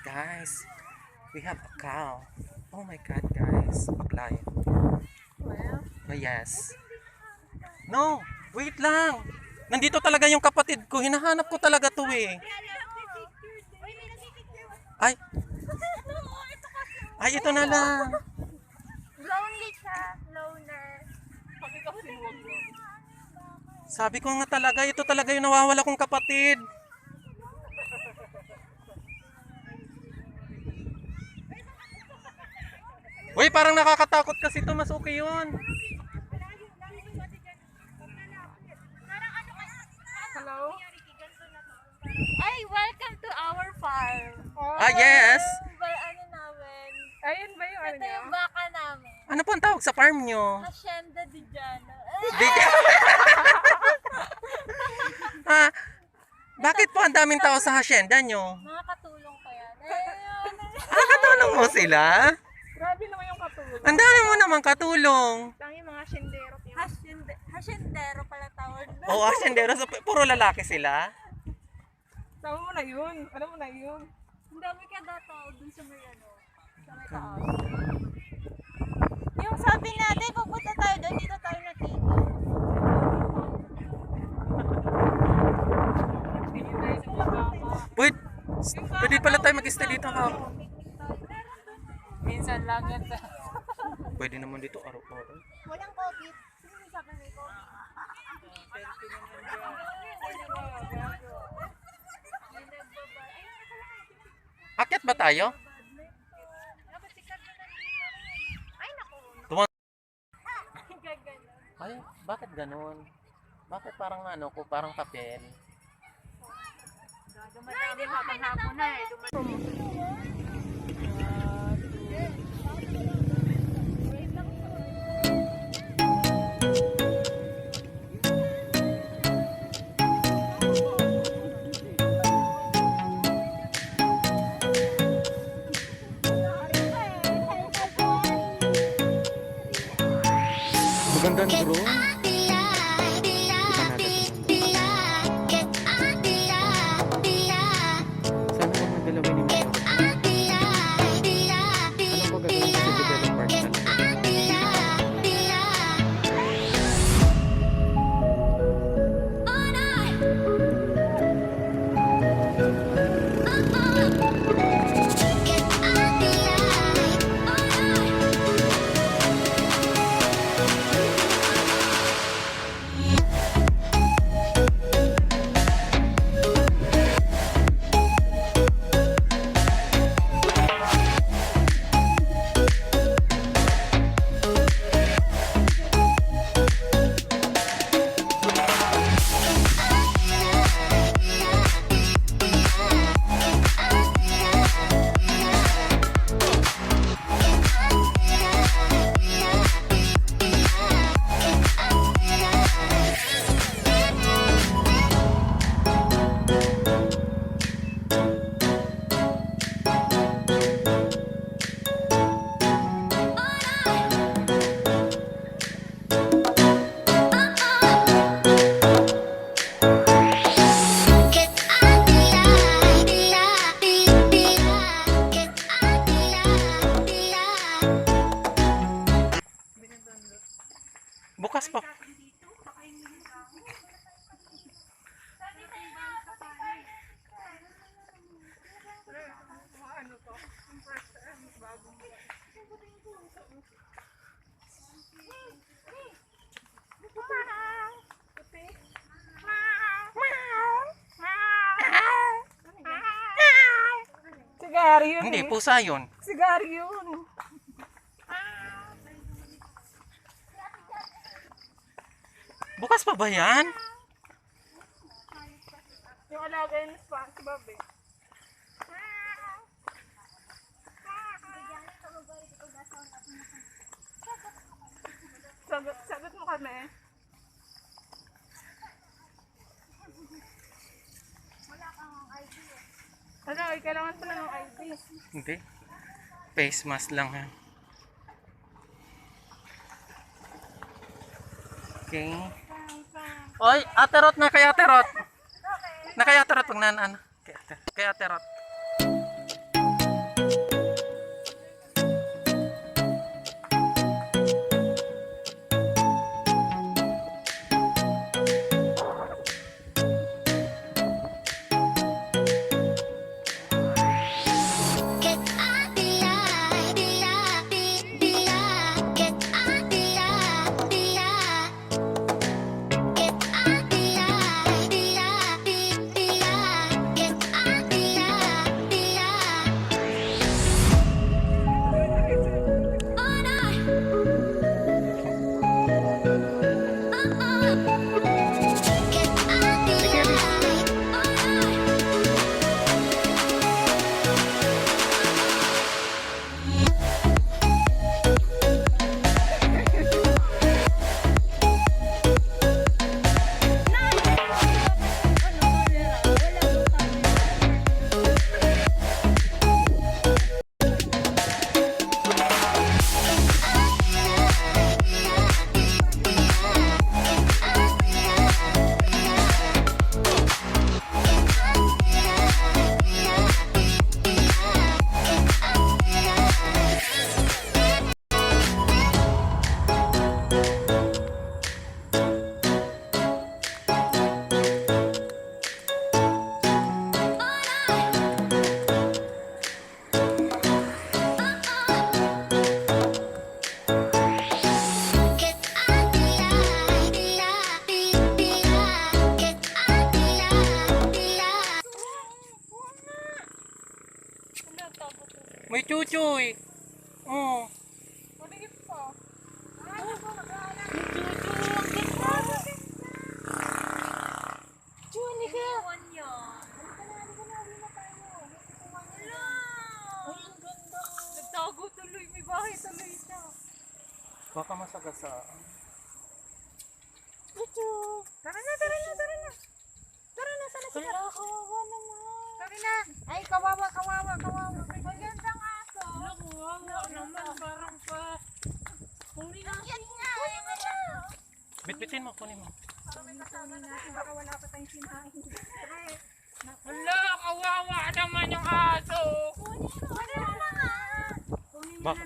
Guys, we have a cow. Oh my god, guys. Baklay. Oh, yes. No, wait lang. Nandito talaga yung kapatid ko. Hinahanap ko talaga to eh. Ay, ay ito na lang. Lonely siya. Loner. Sabi ko nga talaga, ito talaga yung nawawala kong kapatid. Uy, parang nakakatakot kasi ito. Mas okay yun. Hello? Ay, welcome to our farm. Ah, yes. Ano namin? Ayun ba yung ano Ito niya? yung baka namin. Ano po ang tawag sa farm nyo? Hacienda di Jano. Ha? Bakit po ang daming tao sa hacienda nyo? Mga katulong pa yan. Ah, katulong mo sila? Grabe naman yung katulog. Ang dami mo naman katulong. Tangi mga sindero. Haciendero pala tawag. Oo, haciendero. So, puro lalaki sila. Tama mo na yun. Ano mo na yun? Ang dami ka tao dun sa may ano. Sa may taas. Yung sabi natin, pupunta tayo doon, dito tayo natigil. Wait, pwede pala tayo mag-stay dito ha. Minsan lang yan. Pwede naman dito araw-araw. Walang COVID. Sino may sabi may COVID? Akyat ba tayo? Ay, naku. Ay, bakit ganun? Bakit parang ano ko, parang papel? Dumadami habang hapon na eh. Maganda ng bro. Sana kung magdalawin ni Mama. Ano ko gagawin sa developer talaga? Bukas pa. Sigari yun. Hindi, eh. pusa yun. Sigari yun. Bukas pa ba yan? Yung alaga yun sa babe. Sagot mo kami. Wala kang ID eh. Ano, ay kailangan pa ng ID. Hindi. Face mask lang yan. Okay. Oy, Ate Rot na kay Ate Rot. Na kay Ate Rot pag naan. Kay Ate Rot. Get out the eye, the eye, the eye. Get out the eye, the eye. Get out the eye, the eye, the eye. Get out the eye, the eye. Oh no. Get out the eye. Oh no. Get out the eye, the eye, the eye. Get out the eye, the eye. Ano, tago ko. May chuchoy. Oh. Paligid pa. Julie ka! Iwan niya. Nagtago tuloy. May bahay tuloy siya. Baka masagasaan. Tara na, tara na, tara na. Tara na, tara na. Wala, kawawa naman. Tara na. Ay, kawawa, kawawa, kawawa. Magandang aso. Nakuha naman. Parang pa. Huli na. Bitbitin mo, kunin mo. Baka wala pa tayong sinahin. Hala, kawawa naman yung aso. Bak